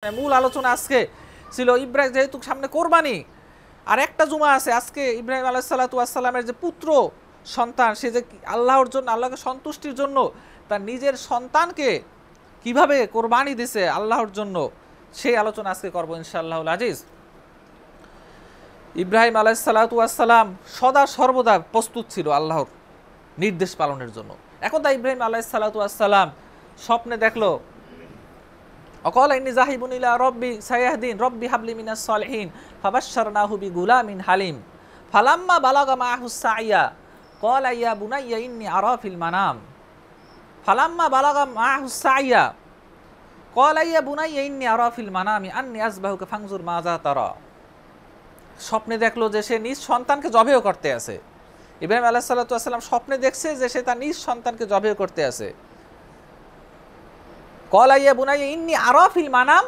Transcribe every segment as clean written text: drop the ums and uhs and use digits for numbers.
মূল আলোচনা আজকে ছিল ইব্রাহিম, যেহেতু সামনে কোরবানি আর একটা জুমা আছে, আজকে ইব্রাহিম আলাইহিসসালাতু ওয়াসসালামের যে পুত্র সন্তান, সে যে আল্লাহর জন্য, আল্লাহকে সন্তুষ্টির জন্য তার নিজের সন্তানকে কিভাবে কোরবানি দিছে আল্লাহর জন্য, সেই আলোচনা আজকে করবো ইনশাআল্লাহুল আজিজ। ইব্রাহিম আলাইহিসসালাতু ওয়াসসালাম সদা সর্বদা প্রস্তুত ছিল আল্লাহর নির্দেশ পালনের জন্য। এখন তা ইব্রাহিম আলাইহিসসালাতু ওয়াসসালাম স্বপ্নে দেখলো, অকাল ইন্নী যাহিবুন ইলা রব্বি সায়াহদিন রব্বি হাবলি মিনাস সালিহিন ফাবাশশারনাহু বিগুলামিন হালিম ফালাম্মা বালাগা মাআহুস সাইয়া ক্বালা ইয়া বুনাইয়া ইন্নী আরা ফিল মানাম ফালাম্মা বালাগা মাআহুস সাইয়া ক্বালা ইয়া বুনাইয়া ইন্নী আরা ফিল মানামি আন্নী আযবাহুকা ফানজুর মাযা তারা। স্বপ্নে দেখলো যে সে নিজ সন্তানকে জবেহ করতে আছে। ইব্রাহিম আলাইহিসসালাতু ওয়াসসালাম স্বপ্নে দেখছে যে সে তার নিজ সন্তানকে জবেহ করতে আছে। কলাইয়া বুনাইয়া ইন্নী আরা ফিল মানাম,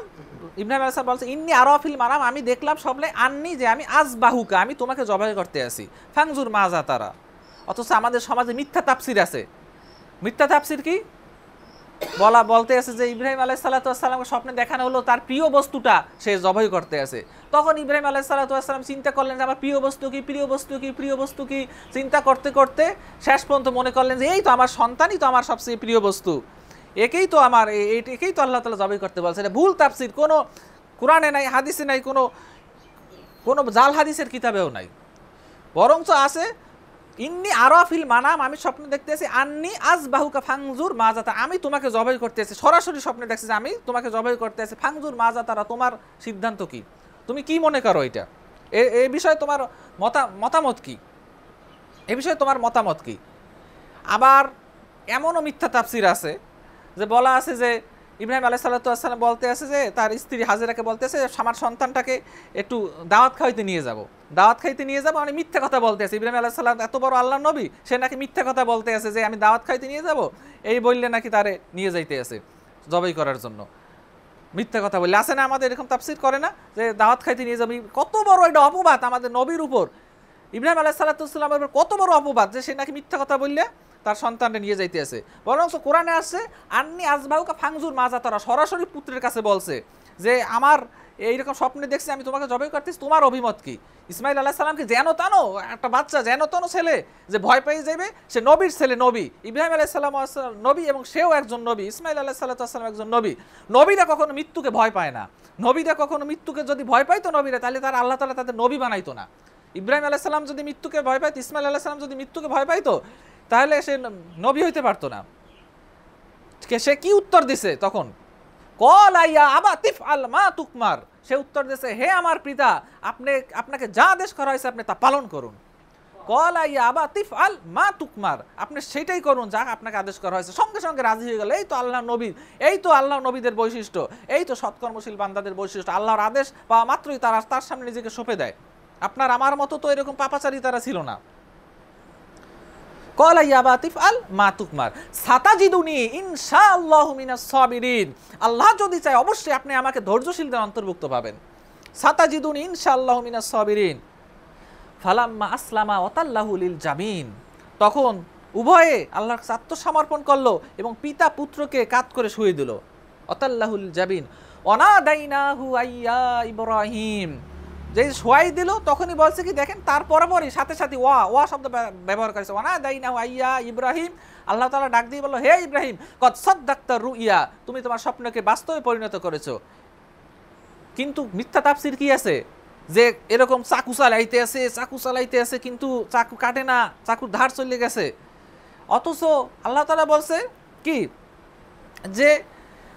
ইব্রাহিম আলাইহিস সালাম বলছে ইন্নী আরা ফিল মানাম, আমি দেখলাম স্বপ্নে, আন্নি যে আমি আযবাহুকা, আমি তোমাকে জবাই করতে আসি, ফানজুর মাজা তারা। অথচ আমাদের সমাজে মিথ্যা তাফসির আছে। মিথ্যা তাফসির কি বলতে আছে যে ইব্রাহিম আলাইহিসসালাতু ওয়াসসালামকে স্বপ্নে দেখানো হলো তার প্রিয় বস্তুটা সে জবাই করতে আছে। তখন ইব্রাহিম আলাইহিসসালাতু ওয়াসসালাম চিন্তা করলেন যে আমার প্রিয় বস্তু কি, প্রিয় বস্তু কি, প্রিয় বস্তু কি, চিন্তা করতে করতে শেষ পর্যন্ত মনে করলেন যে এই তো আমার সন্তানই তো আমার সবচেয়ে প্রিয় বস্তু, একেই তো আমার, একেই তো আল্লাহ তাআলা জবাই করতে বলছে। এটা ভুল তাফসির, কোনো কোরআনে নাই, হাদিসে নাই, কোনো জাল হাদিসের কিতাবেও নাই। বরঞ্চ আছে ইন্নী আরা ফিল মানাম, আমি স্বপ্নে দেখতেছি আন্নী আযবাহুকা ফানজুর মাজা তারা, আমি তোমাকে জবাই করতেছি। সরাসরি স্বপ্নে দেখছি যে আমি তোমাকে জবাই করতেছি, ফানজুর মাজা তারা, তোমার সিদ্ধান্ত কি, তুমি কি মনে করো, এটা এই বিষয়ে তোমার মতামত কি, এ বিষয়ে তোমার মতামত কি। আবার এমনও মিথ্যা তাফসির আছে যে বলা আছে যে ইব্রাহিম আলাইহিসসালাতু ওয়াসসালাম বলতে আছে যে তার স্ত্রী হাজেরাকে বলতে আছে আমার সন্তানটাকে একটু দাওয়াত খাইতে নিয়ে যাব, দাওয়াত খাইতে নিয়ে যাব, মানে মিথ্যা কথা বলতে আছে। ইব্রাহিম আলাইহিস সালাম এত বড় আল্লাহর নবী, সে নাকি মিথ্যা কথা বলতে আছে যে আমি দাওয়াত খাইতে নিয়ে যাব, এই বললে নাকি তারে নিয়ে যাইতে আছে জবাই করার জন্য। মিথ্যা কথা বললে আছে না, আমাদের এরকম তাফসির করে না যে দাওয়াত খাইতে নিয়ে যাবি। কত বড় এটা অপবাদ আমাদের নবীর উপর, ইব্রাহিম আলাইহিসসালাতু ওয়াসসালামের উপর কত বড় অপবাদ যে সে নাকি মিথ্যা কথা বললে তার সন্তানকে নিয়ে যাইতে আছে। বরঞ্চ কোরআনে আসছে আন্নী আযবাহুকা ফানজুর মাজা তারা, সরাসরি পুত্রের কাছে বলছে যে আমার এইরকম স্বপ্নে দেখছি আমি তোমাকে জবাই করতেছি, তোমার অভিমত কি। ইসমাইল আলাইহিস সালামকে যেন তানো একটা বাচ্চা, যেন তানো ছেলে যে ভয় পেয়ে যাবে, সে নবীর ছেলে, নবী ইব্রাহিম আলাইহিস সালাম নবী এবং সেও একজন নবী, ইসমাইল আলাইহিস সালাম একজন নবী। নবীরা কখনো মৃত্যুকে ভয় পায় না। নবীরা কখনো মৃত্যুকে যদি ভয় পাইতো নবীরা, তাহলে তার আল্লাহ তাআলা তাদের নবী বানাইতো না। ইব্রাহিম আলাইহিস সালাম যদি মৃত্যুকে ভয় পাইতো, ইসমাইল আলাইহিস সালাম যদি মৃত্যুকে ভয় পাইতো, তাহলে সে নবী হইতে পারতো না। সে কি উত্তর দিছে তখন, ক্বালা ইয়া আবা তিফআল মা তুকমার, সে উত্তর দিছে হে আমার পিতা, আপনাকে যা আদেশ করা হয়েছে আপনি তা পালন করুন। ক্বালা ইয়া আবা তিফআল মা তুকমার, আপনি সেটাই করুন যা আপনাকে আদেশ করা হয়েছে। সঙ্গে সঙ্গে রাজি হয়ে গেল। এই তো আল্লাহ নবী, এই তো আল্লাহ নবীদের বৈশিষ্ট্য, এই তো সৎকর্মশীল বান্দাদের বৈশিষ্ট্য। আল্লাহর আদেশ পাওয়া মাত্রই তার সামনে নিজেকে সঁপে দেয়। আপনার আমার মতো তো এরকম পাপাচারী তারা ছিল না। ক্বালা ইয়া আবা তিফআল মা তুকমার সাতাজিদুনি ইনশাআল্লাহু মিনাস সাবিরিন, আল্লাহ যদি চায় অবশ্যই আপনি আমাকে ধৈর্যশীলদের অন্তর্ভুক্ত পাবেন। সাতাজিদুনি ইনশাআল্লাহু মিনাস সাবিরিন ফালাম্মা আসলামা ওয়াতাল্লাহু লিল জাবিন, তখন উভয়ে আল্লাহর কাছে আত্মসমর্পণ করলো এবং পিতা পুত্রকে কাত করে শুয়ে দিল। ওয়াতাল্লাহু লিল জাবিন ওয়ানাদাইনাহু আইয়া ইব্রাহিম, যে শোয়াই দিল তখনই বলছে কি দেখেন, তার পরপরই সাথে সাথে ওয়া শব্দ ব্যবহার করেছে, ওয়ানাদাইনাহু আইয়া ইব্রাহিম, আল্লাহ তাআলা ডাক দিয়ে বলল হে ইব্রাহিম কদ সাদ্দাকতা রুইয়া, তুমি তোমার স্বপ্নকে বাস্তবে পরিণত করেছো। কিন্তু মিথ্যা তাফসির কি আছে যে এরকম চাকু চালাইতে আছে কিন্তু চাকু কাটে না, চাকুর ধার চলে গেছে। অথচ আল্লাহ তাআলা বলছে কি যে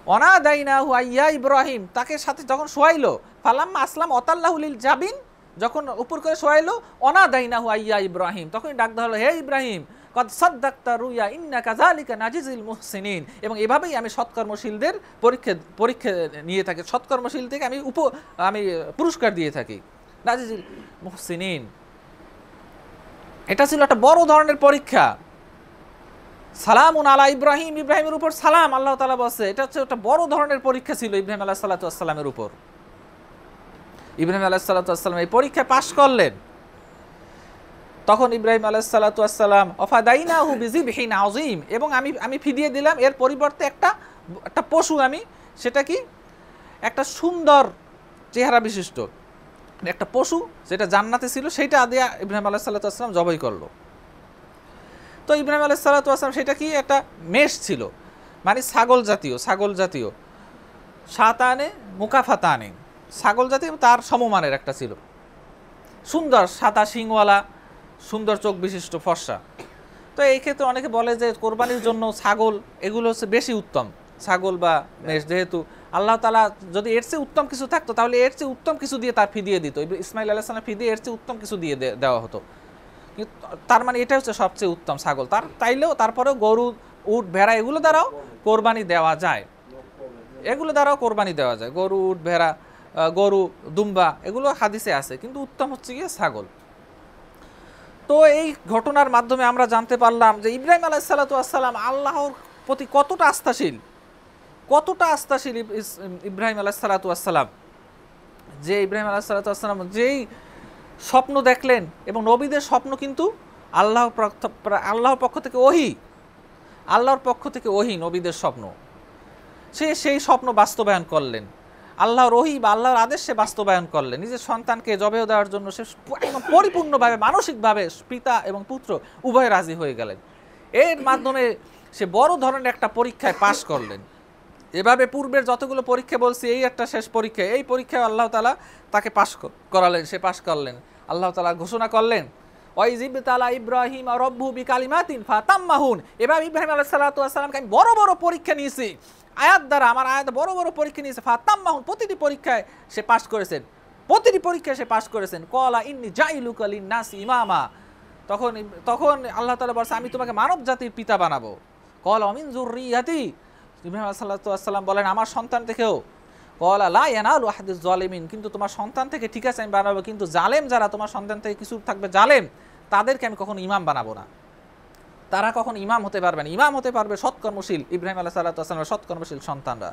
ওয়ানাদাইনাহু আইয়া ইব্রাহিম, তাকে সাথে যখন শোয়াইলো, ফালাম্মা আসলাম ওয়াতাল্লাহু লিল জাবিন, যখন উপর করে শোয়াইলো, ওয়ানাদাইনাহু আইয়া ইব্রাহিম, তখনই ডাক দেওয়া হলো হে ইব্রাহিম কদ সাদ্দাকতা রুইয়া ইন্নাকা যালিকা নাজিজিল মুহসিনিন, এবং এভাবেই আমি সৎকর্মশীলদের পরীক্ষা নিয়ে থাকি, সৎকর্মশীল থেকে আমি পুরস্কার দিয়ে থাকি, নাজিজিল মুহসিনিন। এটা ছিল একটা বড় ধরনের পরীক্ষা। সালামুন আলা ইব্রাহিম, ইব্রাহিমের উপর সালাম, আল্লাহ তাআলা বলছে এটা হচ্ছে একটা বড় ধরনের পরীক্ষা ছিল ইব্রাহিম আলাইহিসসালাতু ওয়াসসালামের উপর। ইব্রাহিম আলাইহিসসালাতু ওয়াসসালাম এই পরীক্ষায় পাশ করলেন। তখন ইব্রাহিম আলাইহিসসালাতু ওয়াসসালাম ওয়াফাদাইনাহু বিযিবহিন আযীম, এবং আমি ফিদিয়ে দিলাম এর পরিবর্তে একটা পশু, আমি সেটা কি একটা সুন্দর চেহারা বিশিষ্ট একটা পশু যেটা জান্নাতে ছিল সেটা দিয়ে ইব্রাহিম আলাইহিসসালাম জবাই করলো। তো ইব্রাহিম আলাইহিসসালাম সেটা কি একটা মেষ ছিল, মানে ছাগল জাতীয় সাতানে মুকাফাতানে, ছাগল জাতীয় তার সমমানের একটা ছিল, সুন্দর সাদা শিংওয়ালা সুন্দর চোখ বিশিষ্ট ফর্সা। তো এই ক্ষেত্রে অনেকে বলে যে কোরবানির জন্য ছাগল এগুলো হচ্ছে বেশি উত্তম, ছাগল বা মেষ, যেহেতু আল্লাহ তাআলা যদি এর চেয়ে উত্তম কিছু থাকতো তাহলে এর চেয়ে উত্তম কিছু দিয়ে তার ফিদিয়ে দিত, ইসমাইল আলাইহিস সালাম ফিদিয়ে এর চেয়ে উত্তম কিছু দিয়ে দেওয়া হতো। কিন্তু তার মানে এটা হচ্ছে সবচেয়ে উত্তম ছাগল, তাইলেও তারপরেও গরু উট ভেড়া এগুলো দ্বারাও কোরবানি দেওয়া যায়, গরু উট ভেড়া গরু দুম্বা এগুলো হাদিসে আছে, কিন্তু উত্তম হচ্ছে গিয়ে ছাগল। তো এই ঘটনার মাধ্যমে আমরা জানতে পারলাম যে ইব্রাহিম আলাইহিসসালাম আল্লাহর প্রতি কতটা আস্থাশীল ইব্রাহিম আলাইহিসসালাম, যে ইব্রাহিম আলাইহিসসালাম যেই স্বপ্ন দেখলেন, এবং নবীদের স্বপ্ন কিন্তু আল্লাহর পক্ষ থেকে ওহী নবীদের স্বপ্ন, সেই স্বপ্ন বাস্তবায়ন করলেন, আল্লাহর ওহী বা আল্লাহর আদেশ সে বাস্তবায়ন করলেন। নিজের সন্তানকে জবেহ দেওয়ার জন্য সে একদম পরিপূর্ণভাবে মানসিকভাবে পিতা এবং পুত্র উভয় রাজি হয়ে গেলেন। এর মাধ্যমে সে বড় ধরনের একটা পরীক্ষায় পাশ করলেন। এভাবে পূর্বের যতগুলো পরীক্ষা বলছি এই একটা শেষ পরীক্ষা, এই পরীক্ষায় আল্লাহ তাআলা তাকে পাশ করালেন, সে পাশ করলেন। আল্লাহ তাআলা ঘোষণা করলেন ওয়াইজিবতালা ইব্রাহিম রাব্বুহু বিকালিমাতিন ফাতাম্মাহুন, এভাবে ইব্রাহিম আলাইহিস সালামকে আমি বড় বড় পরীক্ষা নিয়েছি, আমার আয়াত বড় বড় পরীক্ষা নিয়েছে, ফাতাম্মাহুন প্রতিটি পরীক্ষায় সে পাশ করেছেন। কলা ইন্নী জাইলুকা লিন-নাসি ইমামা, তখন আল্লাহ তাআলা বলেন আমি তোমাকে মানব জাতির পিতা বানাবো। কলা মিন যুররিয়াতি, ইব্রাহিম আলাইহিস সালাম বলেন আমার সন্তান থেকেও। কলা লা ইয়ানালু আহাদিজ জালিমিন, কিন্তু তোমার সন্তান থেকে ঠিক আছে আমি বানাবো, কিন্তু জালেম যারা তোমার সন্তান থেকে কিছু থাকবে জালেম, তাদেরকে আমি কখনো ইমাম বানাবো না, তারা কখনো ইমাম হতে পারবে না। ইমাম হতে পারবে সৎকর্মশীল ইব্রাহিম আলাইহিস সালামের সৎকর্মশীল সন্তানরা।